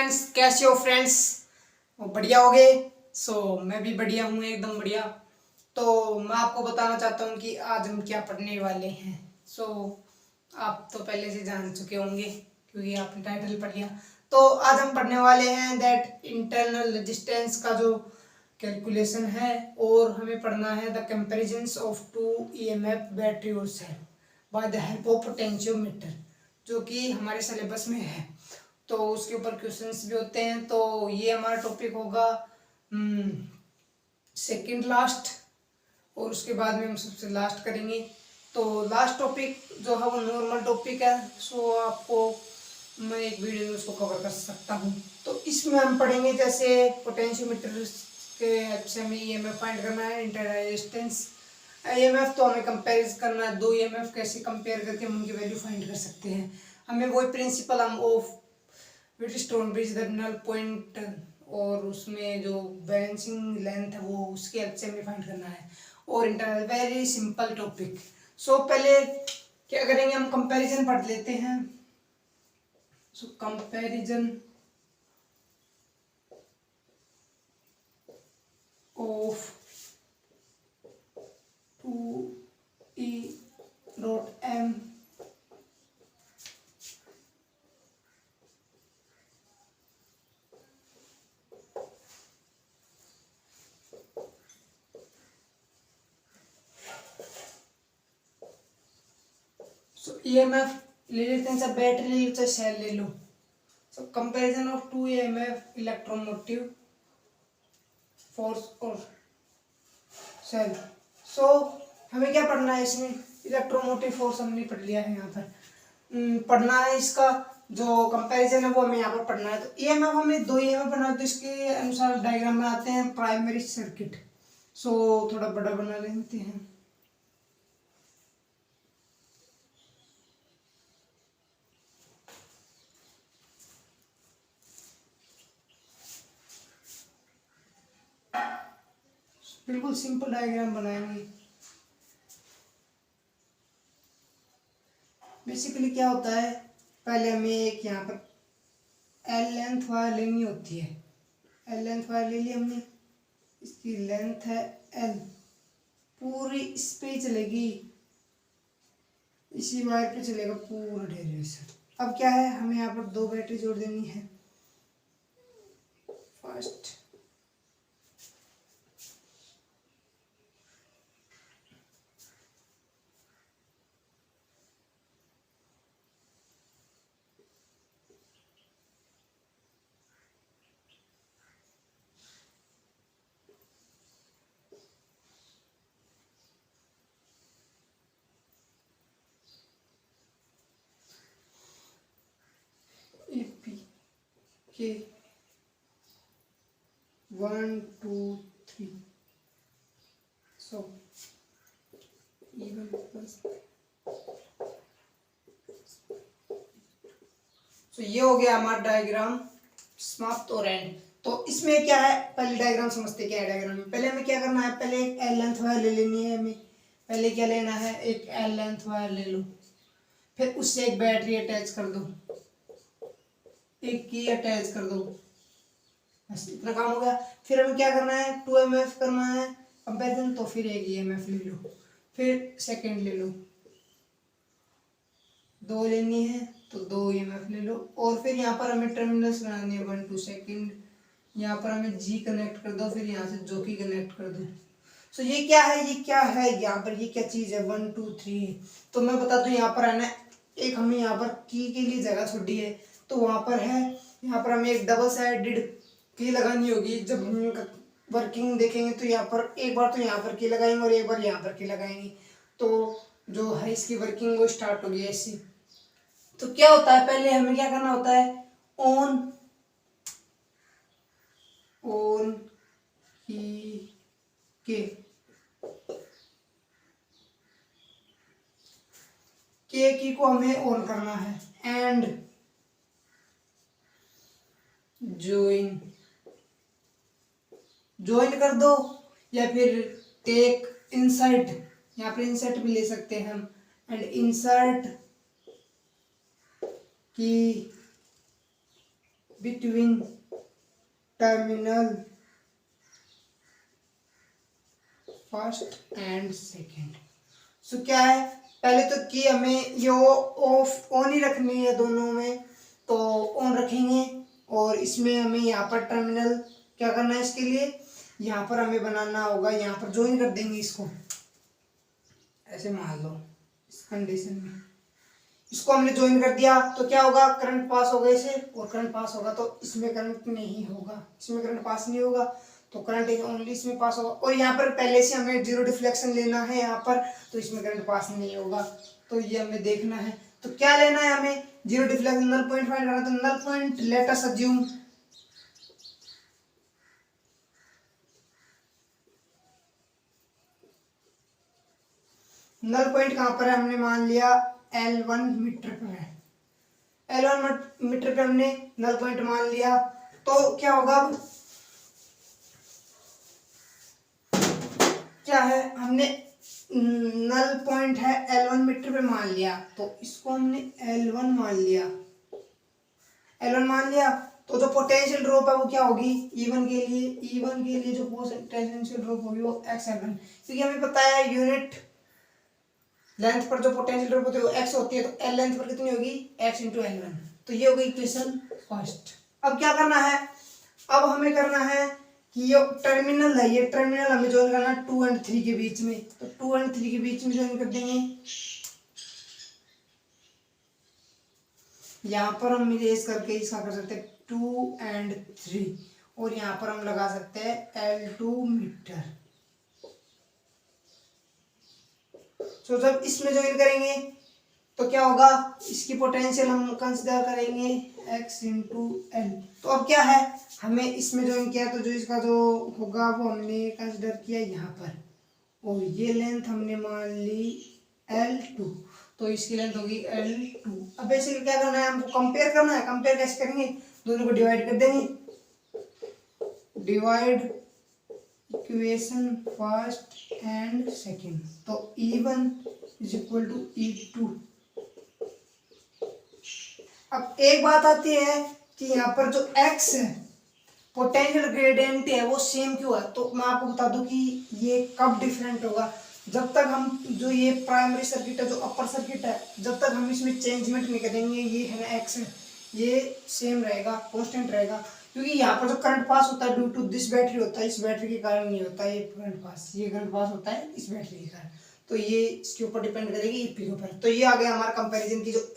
Friends, कैसे हो friends? वो बढ़िया हो गए। मैं भी बढ़िया हूँ, एकदम बढ़िया। तो मैं आपको बताना चाहता हूँ कि आज हम क्या पढ़ने वाले हैं। आप तो पहले से जान चुके होंगे क्योंकि आपने टाइटल पढ़ लिया। तो आज हम पढ़ने वाले हैं दैट इंटरनल रेजिस्टेंस का जो कैलकुलेशन है, और हमें पढ़ना है the comparisons of two EMF battery और cell by the help of potentiometer, जो कि हमारे सिलेबस में है। तो उसके ऊपर क्वेश्चंस भी होते हैं। तो ये हमारा टॉपिक होगा सेकंड लास्ट, और उसके बाद में हम सबसे लास्ट करेंगे। तो लास्ट टॉपिक जो है वो नॉर्मल टॉपिक है। आपको मैं एक वीडियो में उसको कवर कर सकता हूँ। तो इसमें हम पढ़ेंगे जैसे पोटेंशियोमीटर के हेल्प से हमें ईएमएफ फाइंड करना है, इंटर रेजिस्टेंस ईएमएफ तो हमें कंपेयर करना है। दो ईएमएफ कैसे कंपेयर करके हम उनकी वैल्यू फाइंड कर सकते हैं। हमें वही प्रिंसिपल हम of Wheatstone bridge the null point और उसमें जो बैलेंसिंग लेंथ है वो उसके हेल्प से हमें फाइंड करना है। और इंटरनल वेरी सिंपल टॉपिक। पहले क्या करेंगे, हम कंपैरिजन पढ़ लेते हैं। कंपैरिजन ऑफ 2E.M EMF ले लेते हैं, सब बैटरी ले लो चाहे सेल ले लो। Comparison of two EMF electromotive force और सेल। हमें क्या पढ़ना है इसमें, इलेक्ट्रोमोटिव फोर्स हमने पढ़ लिया है। यहाँ पर पढ़ना है इसका जो कंपैरिजन है वो हमें यहाँ पर पढ़ना है। तो ईएमएफ हमें दो ईएमएफ बनाना है, तो इसके अनुसार डायग्राम बनाते हैं प्राइमरी सर्किट। थोड़ा बड़ा बना लेते हैं। बिल्कुल सिंपल डायग्राम बनाएंगे। बेसिकली क्या होता है, पहले हमें एक यहाँ पर एल लेंथ वायर लेनी होती है। एल लेंथ वायर ले ली हमने, इसकी लेंथ है एल, पूरी इस पे चलेगी, इसी वायर पे चलेगा पूरा डेरिवेशन। अब क्या है, हमें यहाँ पर दो बैटरी जोड़ देनी है। फर्स्ट के 1 2 3 even प्लस ये हो गया हमारा डायग्राम समाप्त और एंड। तो इसमें क्या है, पहले डायग्राम समझते क्या है। डायग्राम में पहले हमें क्या करना है, पहले एक एल लेंथ वायर ले लेनी है हमें। पहले क्या लेना है, एक एल लेंथ वायर ले लो, फिर उससे एक बैटरी अटैच कर दो, एक की अटैच कर दो, बस इतना काम हो गया। फिर हमें क्या करना है, 2 MF करना है कंपेरिजन। तो फिर एक EMF ले लो, फिर सेकंड ले लो, दो लेनी है तो 2 EMF ले लो। और फिर यहाँ पर हमें टर्मिनल्स बनानी है 1 2 सेकंड। यहाँ पर हमें G कनेक्ट कर दो, फिर यहाँ से जो की कनेक्ट कर दो। ये क्या है, ये क्या है यहाँ पर, ये क्या चीज़ है 1 2 3। तो मैं बता दूँ, यहाँ पर है ना, एक हमने यहाँ पर की के लिए जगह छोड़ी है, तो वहाँ पर है, यहाँ पर हमें एक डबल साइडेड की लगानी होगी। जब हम वर्किंग देखेंगे तो यहाँ पर एक बार तो यहाँ पर की लगाएंगे और एक बार यहाँ पर की लगाएंगे, तो जो है इसकी वर्किंग वो स्टार्ट होगी ऐसी। तो क्या होता है, पहले हमें क्या करना होता है, ऑन ऑन की को हमें ऑन करना है, एंड ज्वाइन कर दो, या फिर टेक इंसर्ट, यहाँ पर इंसर्ट भी ले सकते हैं हम, and insert key between terminal first and second. So क्या है, पहले तो कि हमें ये ऑफ ऑन ही रखनी है दोनों में, तो ऑन रखेंगे। और इसमें हमें यहाँ पर टर्मिनल क्या करना है, इसके लिए यहाँ पर हमें बनाना होगा, यहाँ पर ज्वाइन कर देंगे इसको, ऐसे मान लो इस कंडीशन में इसको हमने ज्वाइन कर दिया तो क्या होगा, करंट पास होगा इसे, और करंट पास होगा तो इसमें करंट नहीं होगा, इसमें करंट पास नहीं होगा, तो करंट ओनली इसमें पास होगा। और यहाँ पर पहले से हमें जीरो डिफ्लेक्शन लेना है यहाँ पर, तो इसमें करंट पास नहीं होगा, तो ये हमें देखना है। तो क्या लेना है हमें, zero deflection, null point find करना, तो null point let us assume null point कहाँ पर है, हमने मान लिया L1 मीटर पर है, L1 मीटर पे हमने नल पॉइंट मान लिया। तो क्या होगा, क्या है, हमने नल पॉइंट है L1 मीटर पे मान लिया, तो इसको हमने L1 मान लिया, L1 मान लिया। तो जो पोटेंशियल ड्रॉप है वो क्या होगी, E1 के लिए जो पोटेंशियल ड्रॉप होगी वो XL1, क्योंकि हमें पता है यूनिट लेंथ पर जो पोटेंशियल ड्रॉप होती है वो x होती है, तो L लेंथ पर कितनी होगी, x इंटू L1। तो ये हो गई इक्वेशन फर्स्ट। अब क्या करना है, अब हमें करना है कि ये टर्मिनल है, ये टर्मिनल हमें ज्वाइन करना है 2 और 3 के बीच में, तो 2 और 3 के बीच में ज्वाइन कर देंगे। यहाँ पर हम इरेज करके इसका कर सकते हैं 2 और 3, और यहाँ पर हम लगा सकते हैं L2 मीटर। तो जब इसमें ज्वाइन करेंगे तो क्या होगा, इसकी पोटेंशियल हम कंसिडर करेंगे x इंटू एल। तो अब क्या है, हमें इसमें ज्वाइन किया तो जो इसका जो होगा वो हमने कंसिडर किया यहाँ पर, और ये लेंथ हमने मान ली L2, तो इसकी लेंथ होगी L2। अब बेसिकली क्या करना है, हमको कंपेयर करना है। कंपेयर कैसे करेंगे, दोनों को डिवाइड कर देंगे, divide equation first and second, तो E1 is equal to E2। अब एक बात आती है कि यहाँ पर जो x है, पोटेंशियल ग्रेडियंट है, वो सेम क्यों है, तो मैं आपको बता दूं कि ये कब डिफरेंट होगा, जब तक हम जो ये प्राइमरी सर्किट है, जो अपर सर्किट है, जब तक हम इसमें चेंजमेंट नहीं करेंगे, ये है ना x है, ये सेम रहेगा, कांस्टेंट रहेगा। क्योंकि यहाँ पर जो करंट पास होता है ड्यू टू दिस बैटरी होता है, इस बैटरी के कारण नहीं होता ये करंट पास, ये करंट पास होता है इस बैटरी के कारण, तो ये इसके ऊपर डिपेंड करेगी ईपी के ऊपर। तो ये आ गया हमारा कंपैरिजन की जो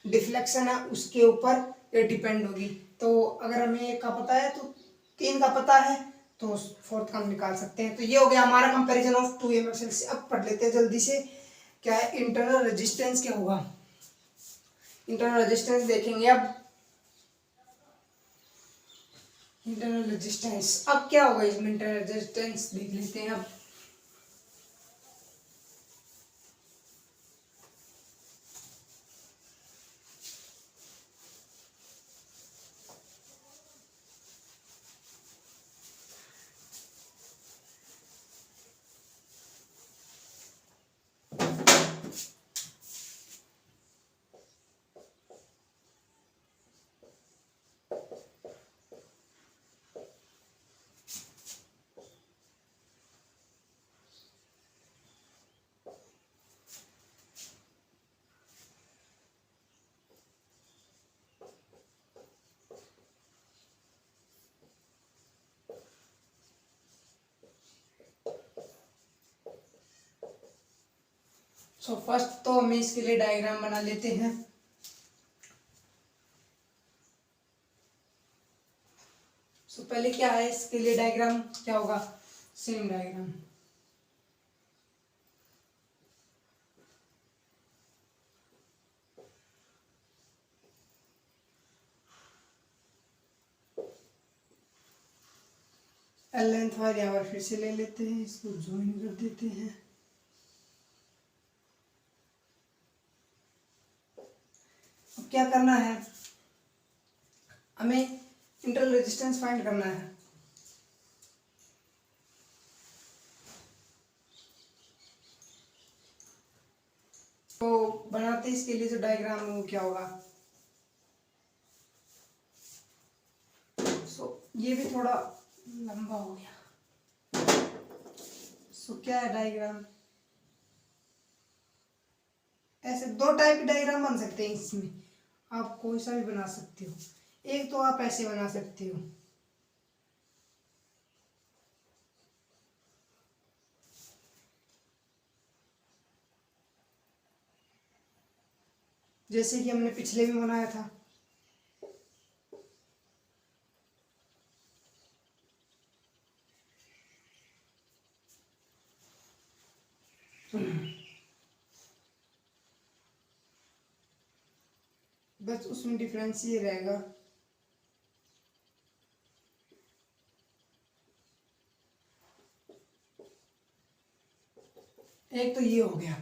डिफ्लेक्शन है उसके ऊपर ये डिपेंड होगी। तो अगर हमें एक का पता है तो 3 का पता है तो फोर्थ का हम निकाल सकते हैं। तो ये हो गया हमारा कंपैरिजन ऑफ 2 एमएक्सएल से। अब पढ़ लेते हैं जल्दी से, क्या है इंटरनल रेजिस्टेंस क्या होगा। इंटरनल रेजिस्टेंस देखेंगे अब, इंटरनल रेजिस्टेंस अब क्या होगा, इसमें इंटरनल रेजिस्टेंस देख लेते हैं अब। सो फर्स्ट तो हमें इसके लिए डायग्राम बना लेते हैं। सो पहले क्या है, इसके लिए डायग्राम क्या होगा, same diagram. L length wire यहाँ पर फिर से ले लेते हैं, इसको ज्वाइन कर देते हैं। अब क्या करना है, हमें इंटरनल रेजिस्टेंस फाइंड करना है। तो बनाते इसके लिए जो डायग्राम है वो क्या होगा, ये भी थोड़ा लंबा हो गया। सो क्या है डायग्राम, ऐसे दो टाइप के डायग्राम बन सकते हैं इसमें, आप कोई सा भी बना सकते हो। एक तो आप ऐसे बना सकते हो, जैसे कि हमने पिछले भी बनाया था। बस उसमें डिफरेंस ये रहेगा, एक तो ये हो गया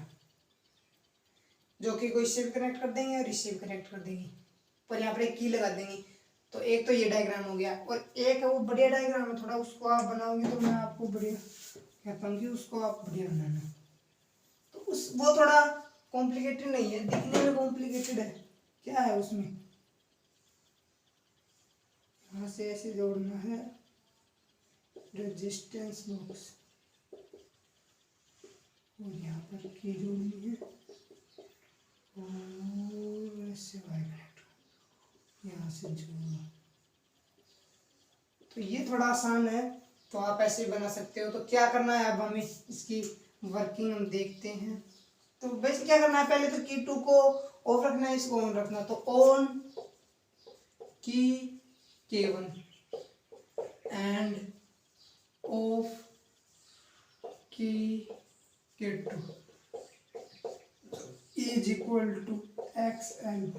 जो कि कोई इससे भी कनेक्ट कर देंगे और इससे भी कनेक्ट कर देंगे, पर यहाँ पर एक की लगा देंगे। तो एक तो ये डायग्राम हो गया, और एक है वो बढ़िया डायग्राम है थोड़ा, उसको आप बनाओगे तो मैं आपको बढ़िया कहता हूँ कि उसको आप बढ़िया बनाना। तो उस वो थोड़ा कॉम्प्लिकेटेड नहीं है, दिखने में कॉम्प्लिकेटेड है। क्या है उसमें, यहाँ से ऐसे जोड़ना है रेजिस्टेंस बॉक्स, और यहाँ पर की जोड़नी है, और ऐसे वाई कनेक्ट यहाँ से जोड़ना। तो ये थोड़ा आसान है, तो आप ऐसे बना सकते हो। तो क्या करना है, अब हमें इसकी वर्किंग हम देखते हैं। तो बेसिक क्या करना है, पहले तो की 2 को ऑफ रखना है, इसको ऑन रखना। तो ऑन की K1 एंड ऑफ की K2 is equal to XL1।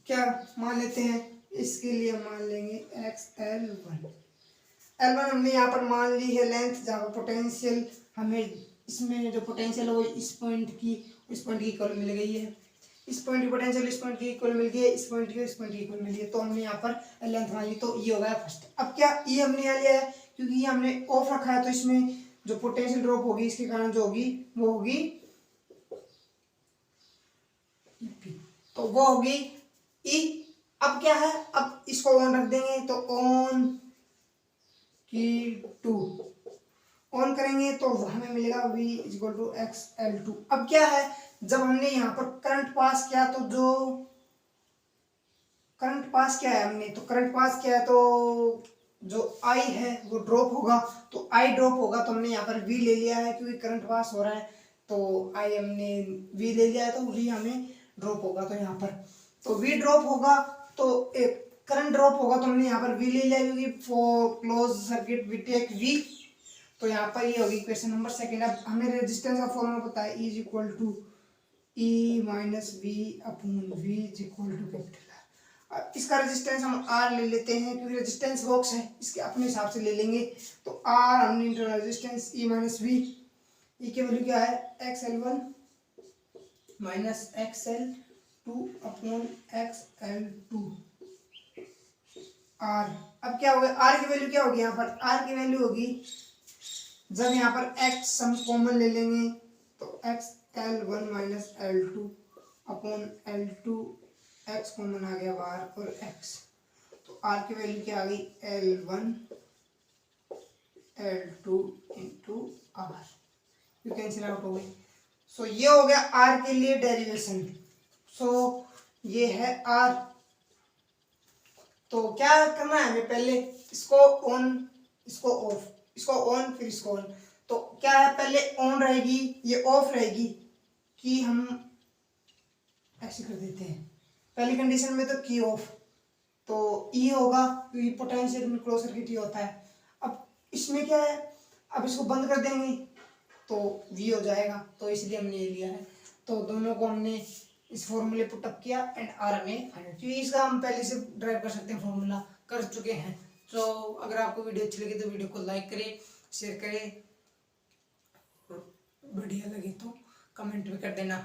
क्या मान लेते हैं, इसके लिए मान लेंगे XL1। L1 हमने यहाँ पर मान ली है लेंथ, जहाँ पर पोटेंशियल हमें इसमें जो पोटेंशियल है वो इस पॉइंट की इक्वल मिल गई है। इस पॉइंट की पोटेंशियल इस पॉइंट की इक्वल मिल गई है, इस पॉइंट की इक्वल मिल गई है। तो हमने यहाँ पर लेंथ मान ली, तो ये हो गया फर्स्ट। अब क्या ये हमने यहाँ लिया है, क्योंकि ये हमने ऑफ रखा है, तो इसमें जो पोटेंशियल ड्रॉप होगी इसके कारण जो होगी वो होगी तो वो होगी ई। अब क्या है, अब इसको ऑन रख देंगे, तो ऑन की 2 ऑन करेंगे तो हमें मिलेगा V इक्वल टू XL2। अब क्या है, जब हमने यहाँ पर करंट पास किया, तो जो करंट पास किया है हमने, तो करंट पास किया है तो जो I है वो ड्रॉप होगा। तो I ड्रॉप होगा, तो हमने यहाँ पर V ले लिया है, क्योंकि करंट पास हो रहा है, तो I हमने V ले लिया है, तो V हमें ड्रॉप होगा। तो यहाँ पर तो V ड्रॉप होगा, तो एक करंट ड्रॉप होगा, तो हमने यहाँ पर V ले लिया, क्योंकि for close circuit we take V। तो यहाँ पर ये होगी क्वेश्चन नंबर सेकंड। अब हमें रेजिस्टेंस का फॉर्मूला पता है, is equal to E minus V upon V is equal to capital R. अब इसका रेजिस्टेंस हम आर ले लेते हैं, क्योंकि रेजिस्टेंस बॉक्स है, इसके अपने हिसाब से ले लेंगे। तो आर हमने internal resistance E minus V, E की वैल्यू क्या है XL1 minus XL2 upon XL2 are. अब क्या होगा, आर की वैल्यू क्या होगी, यहाँ पर आर की वैल्यू होगी, जब यहाँ पर x हम कॉमन ले लेंगे, तो XL1 minus L2 upon L2, x common आ गया बाहर और x, तो r की वैल्यू क्या आ गई L1 L2 into R, you cancel out हो गई। सो ये हो गया r के लिए डेरिवेशन। सो ये है r। तो क्या करना है हमें, पहले इसको ऑन, इसको ऑफ, इसको ऑन, फिर इसको ऑन। तो क्या है, पहले ऑन रहेगी, ये ऑफ रहेगी, कि हम ऐसे कर देते हैं पहली कंडीशन में, तो की ऑफ, तो ई होगा, क्योंकि पोटेंशियल में क्लोज सर्किट ही होता है। अब इसमें क्या है, अब इसको बंद कर देंगे तो वी हो जाएगा, तो इसलिए हमने ये लिया है। तो दोनों को हमने इस फॉर्मूले पुटअप किया एंड आर हमें फाइंड, क्योंकि इसका हम पहले से ड्राइव कर सकते हैं, फॉर्मूला कर चुके हैं। तो अगर आपको वीडियो अच्छी लगी तो वीडियो को लाइक करें, शेयर करें, बढ़िया लगे तो कमेंट भी कर देना।